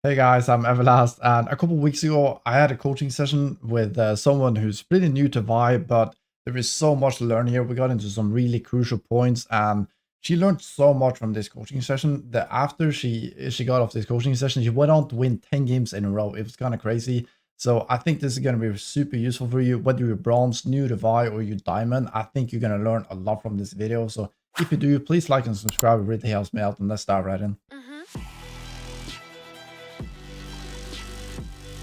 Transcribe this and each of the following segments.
Hey guys, I'm Everlast, and a couple weeks ago I had a coaching session with someone who's pretty new to Vi, but there is so much to learn here. We got into some really crucial points, and she learned so much from this coaching session that after she got off this coaching session, she went on to win 10 games in a row. It was kind of crazy. So I think this is going to be super useful for you, whether you're bronze, new to Vi, or you diamond. I think you're going to learn a lot from this video. So if you do, please like and subscribe. It really helps me out, and let's dive right in.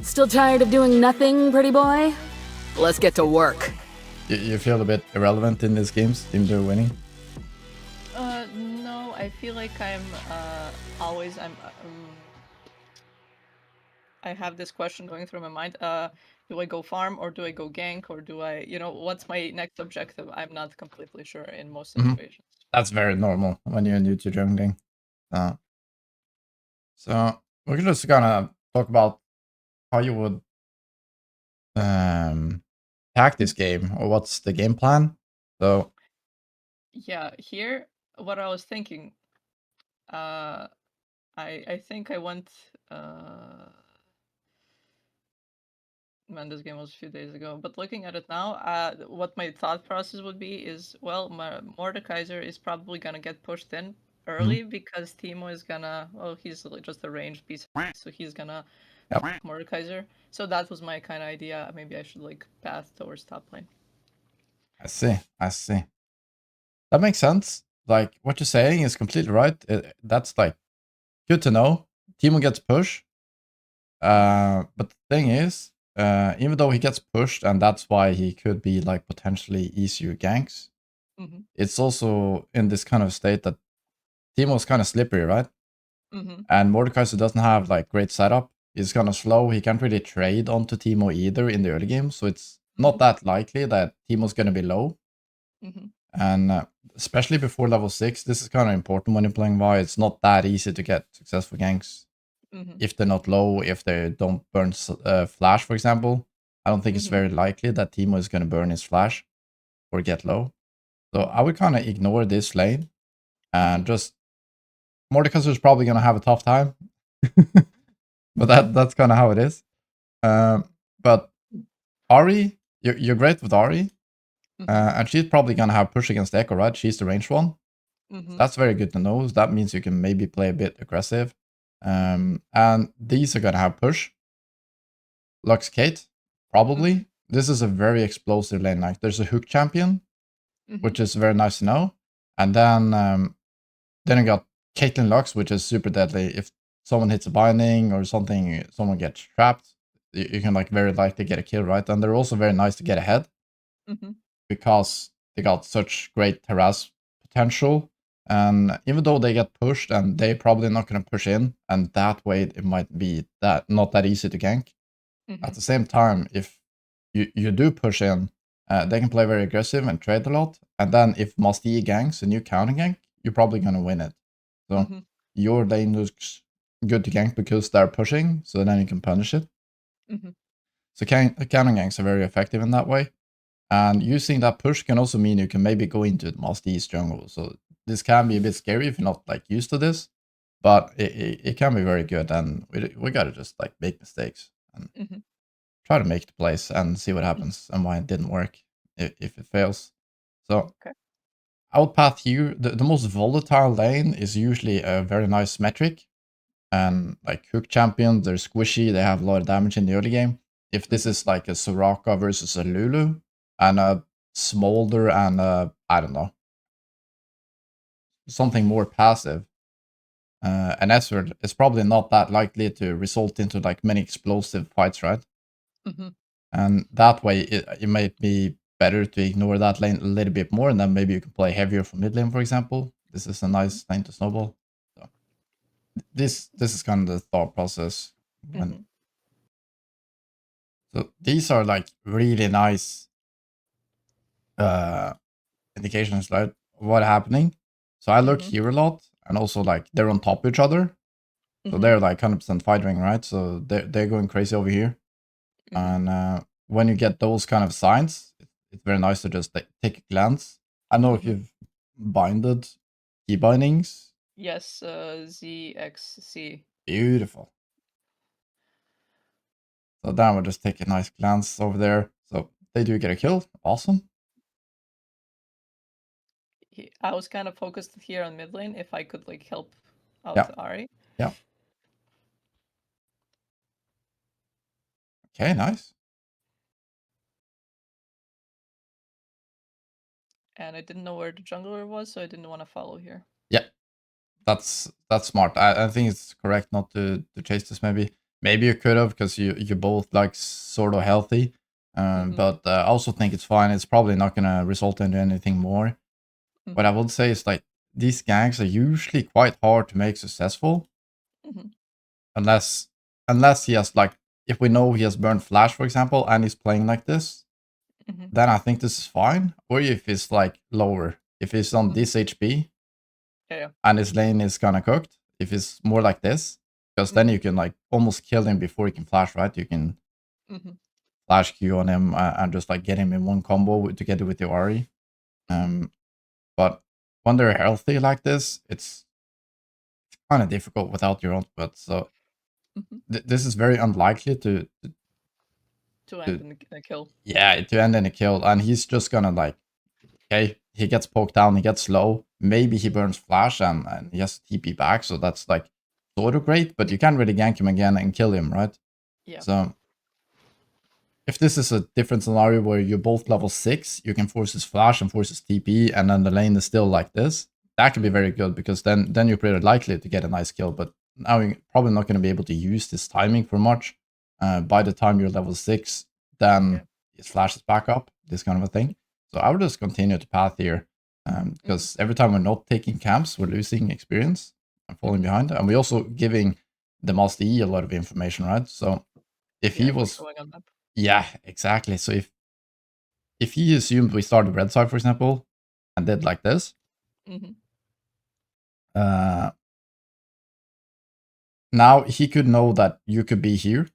Still tired of doing nothing, pretty boy? Let's get to work. You feel a bit irrelevant in these games, even though you're winning? No, I feel like I'm always I have this question going through my mind. Do I go farm or do I go gank or do I, what's my next objective? I'm not completely sure in most situations. That's very normal when you're new to jungling. So we're just gonna talk about how you would attack this game, or what's the game plan. So yeah, here what I was thinking, I think I went man, this game was a few days ago, but looking at it now, what my thought process would be is, well, Mordekaiser is probably gonna get pushed in early because Timo is gonna, well, he's just a ranged piece, so he's gonna Mordekaiser. So that was my kind of idea. Maybe I should like path towards top lane. I see. That makes sense. Like what you're saying is completely right. That's like good to know. Timo gets pushed. But the thing is, even though he gets pushed, and that's why he could be like potentially easier ganks, it's also in this kind of state that Timo's kind of slippery, right? And Mordekaiser doesn't have like great setup. He's kind of slow. He can't really trade onto Timo either in the early game, so it's not that likely that Timo's going to be low. And especially before level 6, this is kind of important when you're playing Vi. It's not that easy to get successful ganks. If they're not low, if they don't burn flash, for example. I don't think it's very likely that Timo is going to burn his flash or get low. So I would kind of ignore this lane and just... Mordekaiser is probably going to have a tough time. But that's kind of how it is. But Ari, you're great with Ari. And she's probably going to have push against Echo, right? She's the ranged one. So that's very good to know. So that means you can maybe play a bit aggressive. And these are going to have push. Lux Kate, probably. This is a very explosive lane. Like there's a hook champion, which is very nice to know. And then you got Caitlyn Lux, which is super deadly. If someone hits a binding or something, someone gets trapped, you can like very likely get a kill, right? And they're also very nice to get ahead because they got such great harass potential. And even though they get pushed, and they're probably not going to push in, and that way it might be that not that easy to gank. At the same time, if you do push in, they can play very aggressive and trade a lot. And then if Masti ganks and you counter gank, you're probably going to win it. So your lane looks good to gank because they're pushing, so then you can punish it. So counter ganks are very effective in that way. And using that push can also mean you can maybe go into the Masti's jungle. So this can be a bit scary if you're not like used to this, but it can be very good. And we gotta just like make mistakes and try to make the plays and see what happens and why it didn't work if it fails. So outpath here, the most volatile lane is usually a very nice metric. And like hook champions, they're squishy, they have a lot of damage in the early game. If this is like a Soraka versus a Lulu, and a Smolder and I don't know, something more passive, an Ezreal is probably not that likely to result into like many explosive fights, right? And that way it might be better to ignore that lane a little bit more, and then maybe you can play heavier for mid lane, for example. This is a nice lane to snowball. So this is kind of the thought process. So these are like really nice indications, right? What happening. So I look here a lot, and also like they're on top of each other. So they're like 100% fight ring, right? So they're going crazy over here. And when you get those kind of signs, it's very nice to just take a glance. I know if you've binded key bindings. Yes, ZXC. Beautiful. So then we'll just take a nice glance over there. So they do get a kill. Awesome. I was kind of focused here on mid lane if I could like help out Yeah. Ari. Yeah. Okay, nice. And I didn't know where the jungler was, so I didn't want to follow here. Yeah. That's smart. I think it's correct not to chase this. Maybe you could have, because you're both like sort of healthy. But I also think it's fine. It's probably not gonna result into anything more. What I would say is like these ganks are usually quite hard to make successful, unless he has like, if we know he has burned flash, for example, and he's playing like this, then I think this is fine. Or if it's like lower, if he's on this HP, and his lane is kind of cooked, if it's more like this, because then you can like almost kill him before he can flash, right? You can flash Q on him and just like get him in one combo together with your Ari. But when they're healthy like this, it's kind of difficult without your ultimate. So this is very unlikely to end in a kill. Yeah, to end in a kill. And he's just gonna like, okay, he gets poked down, he gets low. Maybe he burns flash and he has TP back. So that's like sort of great, but you can't really gank him again and kill him, right? Yeah. So if this is a different scenario where you're both level 6, you can force his flash and force his TP, and then the lane is still like this, that could be very good, because then you're pretty likely to get a nice kill. But now you're probably not going to be able to use this timing for much. By the time you're level 6, then his flash is back up, this kind of a thing. So I would just continue to path here, because every time we're not taking camps, we're losing experience and falling behind. And we're also giving the Master E a lot of information, right? So if he was... Yeah, exactly. So if he assumed we started red side, for example, and did like this, now he could know that you could be here.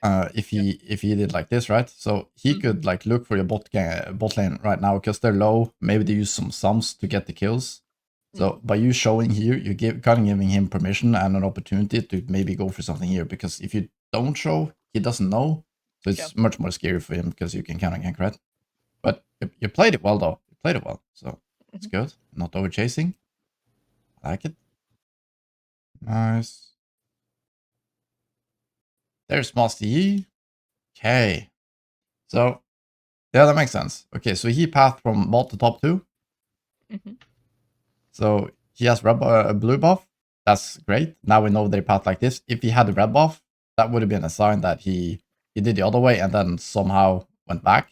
If he did like this, right? So he could like look for your bot lane right now, because they're low. Maybe they use some sums to get the kills. So by you showing here, you kind of giving him permission and an opportunity to maybe go for something here. Because if you don't show, he doesn't know. So it's much more scary for him, because you can kind of gank, right? But you played it well, though. You played it well, so it's good. Not over chasing. I like it. Nice. There's Master Yi. Okay. So, yeah, that makes sense. Okay, so he pathed from bot to top 2. So he has blue buff. That's great. Now we know they path like this. If he had the red buff, that would have been a sign that he did the other way and then somehow went back.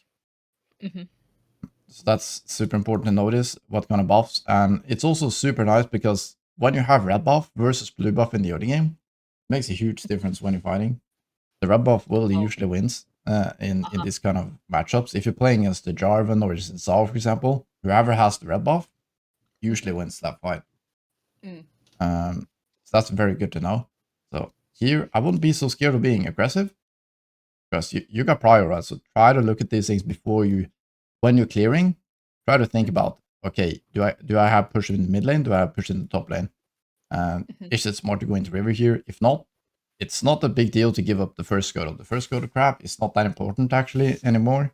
So that's super important to notice what kind of buffs. And it's also super nice because when you have red buff versus blue buff in the early game, it makes a huge difference when you're fighting. The red buff will usually wins in these kind of matchups. If you're playing against the Jarvan or the Zao, for example, whoever has the red buff usually wins that fight. So that's very good to know. So here, I wouldn't be so scared of being aggressive, because you got prior, right? So try to look at these things before you, when you're clearing, try to think about, okay, do I have push in the mid lane? Do I have push in the top lane? Is it smart to go into river here? If not, it's not a big deal to give up the first scuttle. The first scuttle crap is not that important actually anymore.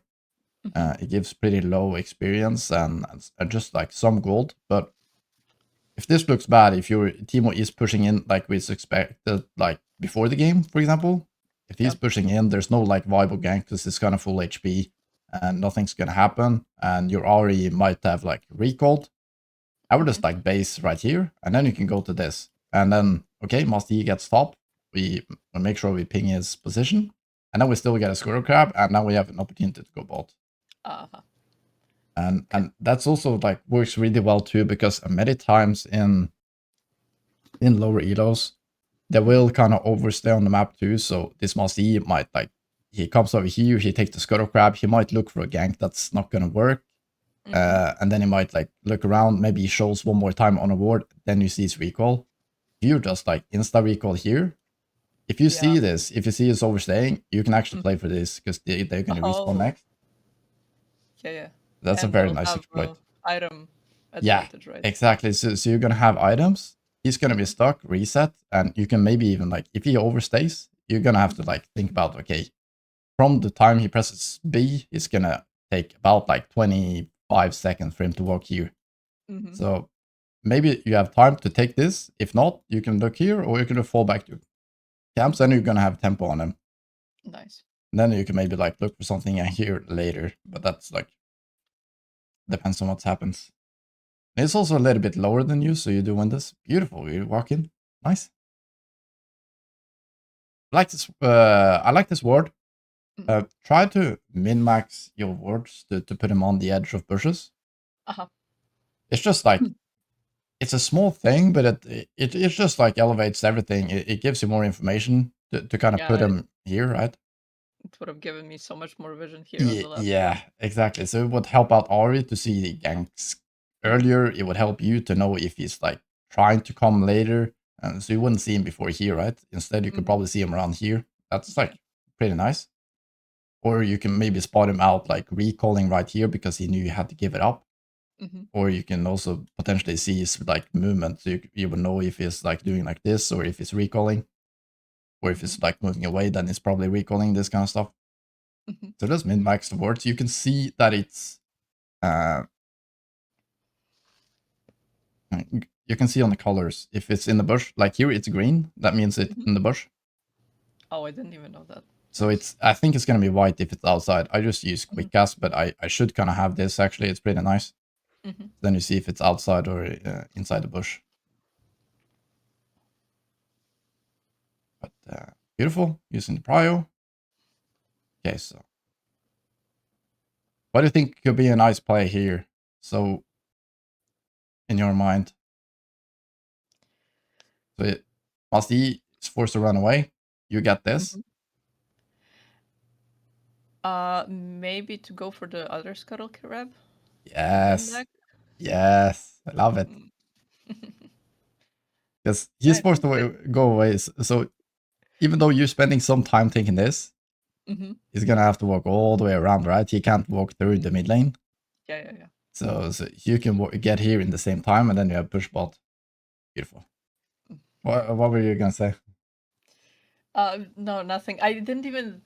It gives pretty low experience and just like some gold. But if this looks bad, if your Teemo is pushing in like we expected, like before the game, for example, if he's pushing in, there's no like viable gank because it's kind of full HP and nothing's gonna happen, and your Ari might have like recalled. I would just like base right here, and then you can go to this, and then okay, Master E gets top. We make sure we ping his position, and then we still get a squirrel crab, and now we have an opportunity to go bot. And that's also like works really well too, because many times in lower elos, they will kind of overstay on the map too. So this Master E might like, he comes over here, he takes the scuttle crab, he might look for a gank that's not gonna work. And then he might like look around, maybe he shows one more time on a ward, then you see his recall. If you just like insta recall here, if you see this, if you see it's overstaying, you can actually play for this, because they're gonna respawn next. That's a very nice exploit. Item advantage, right? Exactly. So you're gonna have items. He's gonna be stuck, reset, and you can maybe even like, if he overstays, you're gonna have to like think about, okay, from the time he presses B, it's gonna take about like 25 seconds for him to walk here. Mhm. So maybe you have time to take this. If not, you can look here, or you can fall back to camps, and you're gonna have tempo on him. Nice. And then you can maybe like look for something here later, but that's like depends on what happens. It's also a little bit lower than you, so you do win this. Beautiful, you walk in, nice. I like this. I like this ward. Try to min-max your wards to put him on the edge of bushes. Uh-huh. It's just like it's a small thing, but it just like elevates everything. It gives you more information to kind of Yeah, put him here, right? it would have given me so much more vision here on the left. Yeah, exactly. So it would help out Ari to see the ganks Mhm. earlier. It would help you to know if he's like trying to come later. So you wouldn't see him before here, right? Instead, you could Mhm. probably see him around here. That's Yeah. like pretty nice. Or you can maybe spot him out like recalling right here because he knew you had to give it up. Mhm. Or you can also potentially see his like movement. So you would know if he's like doing like this, or if he's recalling, or if he's like moving away, then he's probably recalling, this kind of stuff. Mhm. So just min-max the words. You can see that it's you can see on the colors if it's in the bush. Like here it's green, that means it's Mhm. in the bush. Oh, I didn't even know that. So Nice. I think it's gonna be white if it's outside. I just use quick Mhm. cast, but I should kind of have this actually. It's pretty nice. Mhm. Then you see if it's outside or inside the bush. But beautiful, using the prio. Okay, so what do you think could be a nice play here? So in your mind, so Masti is forced to run away. You get this. Mhm. Maybe to go for the other scuttle crab in Yes, deck. yes, I love it. Mm. Because Yeah, he's I forced think to go away. So even though you're spending some time taking this, Mhm. he's gonna have to walk all the way around, right? He can't walk through the mid lane. Yeah, yeah, yeah. So you can get here in the same time, and then you have push bot. Beautiful. What were you gonna say? No, nothing. I didn't even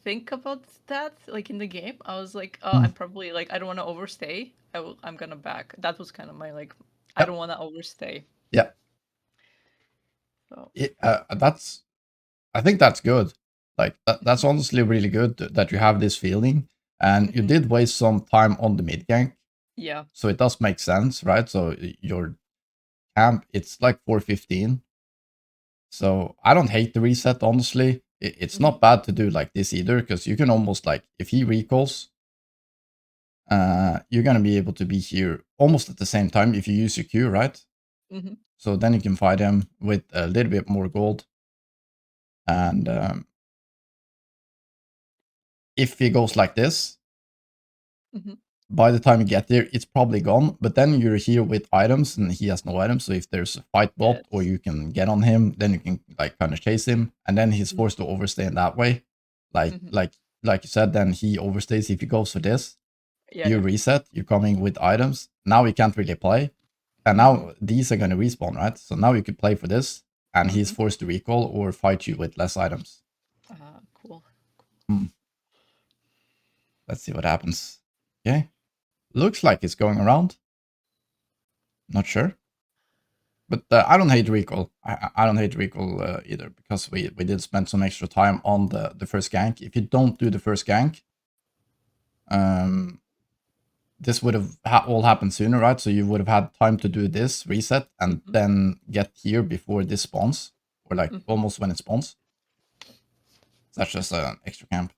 think about that like in the game. I was like, oh, Hmm. I'm probably like I don't want to overstay. I'm gonna back. That was kind of my like I Yep. don't want to overstay. Yeah. So. That's. I think that's good. Like that's Mhm. honestly really good that you have this feeling, and you Mhm. did waste some time on the mid gank, Yeah. so it does make sense, right? So your camp, it's like 415. So I don't hate the reset, honestly. It's Mhm. not bad to do like this either, because you can almost like, if he recalls, you're gonna be able to be here almost at the same time if you use your Q, right? Mhm. So then you can fight him with a little bit more gold. And if he goes like this, Mhm. by the time you get there, it's probably gone. But then you're here with items, and he has no items. So if there's a fight bot, or Yes. you can get on him, then you can like kind of chase him, and then he's Mhm. forced to overstay in that way. Like Mhm. like like you said, then he overstays if he goes for this. Yeah, You yeah. reset. You're coming with items. Now he can't really play, and Mhm. now these are gonna respawn, right? So now you could play for this, and he's Mhm. forced to recall or fight you with less items. Cool. Hmm. Let's see what happens. Okay, looks like it's going around. Not sure. But I don't hate recall. I don't hate recall either, because we did spend some extra time on the first gank. If you don't do the first gank, this would have all happened sooner, right? So you would have had time to do this reset and Mhm. then get here before this spawns, or like Mhm. almost when it spawns. So that's just an extra camp.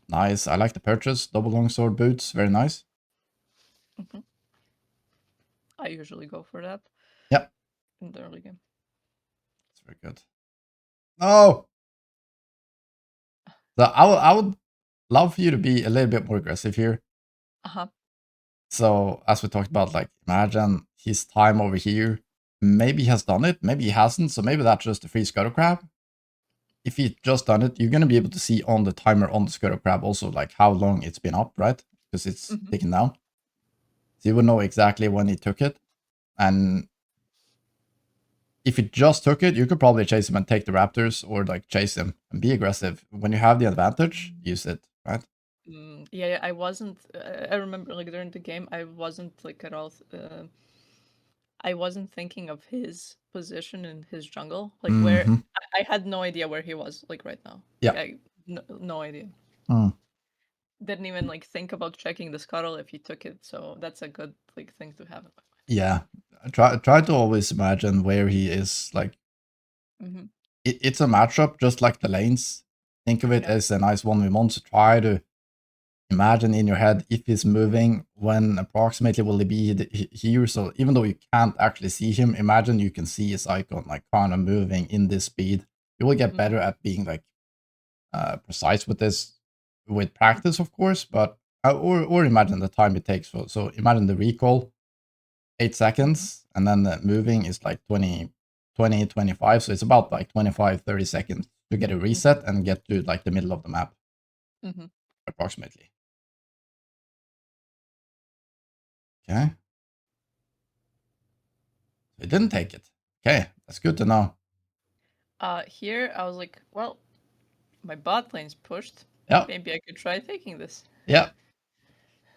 Nice. I like the purchase. Double longsword boots. Very nice. Mhm. I usually go for that Yeah, in the early game. it's very good. No. So I would love for you to be a little bit more aggressive here. Uh-huh. So as we talked about, like imagine his time over here. Maybe he has done it, maybe he hasn't. So maybe that's just a free scuttle crab. If he just done it, you're gonna be able to see on the timer on the scuttle crab also like how long it's been up, right? Because it's Mhm. taken down. So you would know exactly when he took it. And if you just took it, you could probably chase him and take the Raptors, or like chase him and be aggressive. When you have the advantage, use it, right? Yeah, I wasn't. I remember like during the game, I wasn't like at all. I wasn't thinking of his position in his jungle, like where Mm-hmm. I had no idea where he was, like right now. Yeah. Like no idea. Mm. Didn't even like think about checking the scuttle if he took it. So that's a good like thing to have. Yeah. Try to always imagine where he is. Like Mm-hmm. it's a matchup, just like the lanes. Think of it Yeah. as a nice 1v1. So try to imagine in your head if he's moving, when approximately will he be here. So even though you can't actually see him, imagine you can see his icon like kind of moving in this speed. You will get better at being like precise with this with practice, of course, but or imagine the time it takes. So imagine the recall 8 seconds, and then the moving is like 20 25. So it's about like 25-30 seconds to get a reset and get to like the middle of the map, approximately. Okay. It didn't take it. Okay, that's good to know. Here I was like, well, my bot lane's pushed. Yeah. Maybe I could try taking this. Yeah.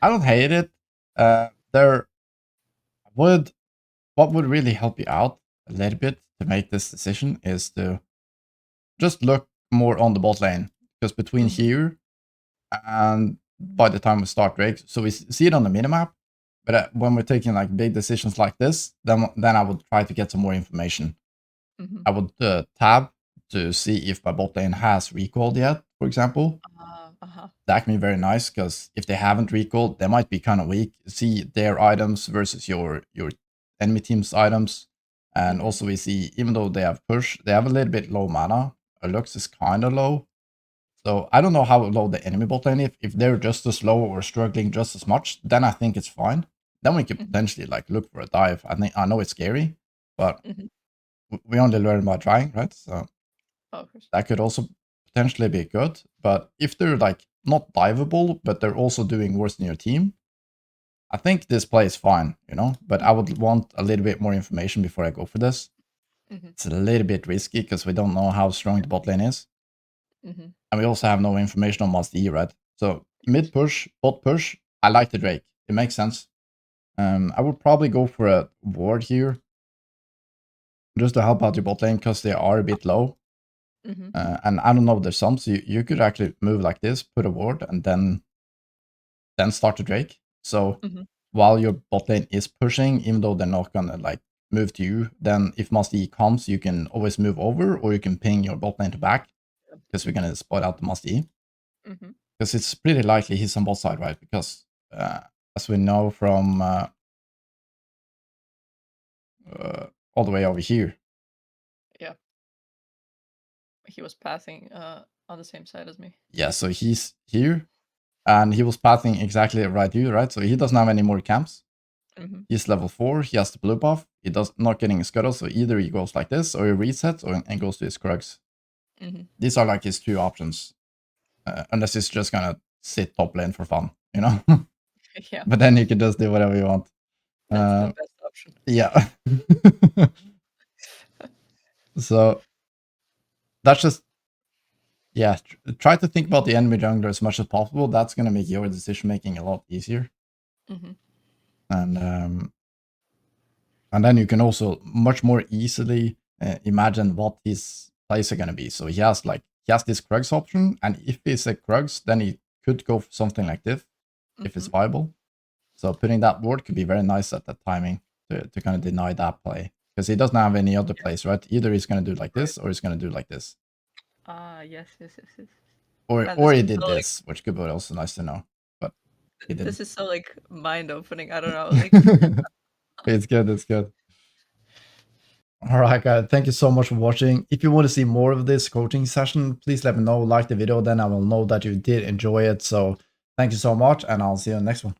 I don't hate it. There would what would really help you out a little bit to make this decision is to just look more on the bot lane, because between here and by the time we start Drake, so we see it on the minimap, but when we're taking like big decisions like this, then I would try to get some more information. I would tab to see if my bot lane has recalled yet, for example. That can be very nice, because if they haven't recalled, they might be kind of weak. See their items versus your enemy team's items. And also we see, even though they have push, they have a little bit low mana. Our Lux is kind of low. So I don't know how low the enemy bot lane is. If they're just as low or struggling just as much, then I think it's fine. Then we could potentially like look for a dive. I know it's scary, but we only learn by trying, right? So that could also potentially be good. But if they're like not diveable, but they're also doing worse than your team, I think this play is fine, you know? But I would want a little bit more information before I go for this. It's a little bit risky because we don't know how strong the bot lane is. And we also have no information on Must E, right? So mid push, bot push, I like the Drake. It makes sense. I would probably go for a ward here, just to help out your bot lane, because they are a bit low. And I don't know, there's some, so you could actually move like this, put a ward, and then start the Drake. So while your bot lane is pushing, even though they're not gonna like move to you, then if Must E comes, you can always move over, or you can ping your bot lane to back, because we're gonna spot out the Must E. Because it's pretty likely he's on bot side, right? Because as we know from all the way over here. Yeah. He was passing on the same side as me. Yeah, so he's here, and he was pathing exactly right here, right? So he doesn't have any more camps. He's level 4, he has the blue buff, he does not getting a scuttle, so either he goes like this, or he resets, and goes to his Krugs. These are like his two options. Unless he's just gonna sit top lane for fun, you know? Yeah. But then you can just do whatever you want. That's the best option. Yeah. So that's just, yeah, try to think about the enemy jungler as much as possible. That's going to make your decision making a lot easier. And then you can also much more easily imagine what his plays are going to be. So he has this Krugs option, and if he's a Krugs, then he could go for something like this if it's viable. So putting that ward could be very nice at that timing to kind of deny that play, because he doesn't have any other plays, right? Either he's going to do like this, or he's going to do like this. Yes. Or he did this, which could be also nice to know. But he didn't. This is so like mind opening. I don't know. Like it's good. It's good. All right, guys. Thank you so much for watching. If you want to see more of this coaching session, please let me know. Like the video, then I will know that you did enjoy it. So thank you so much, and I'll see you in the next one.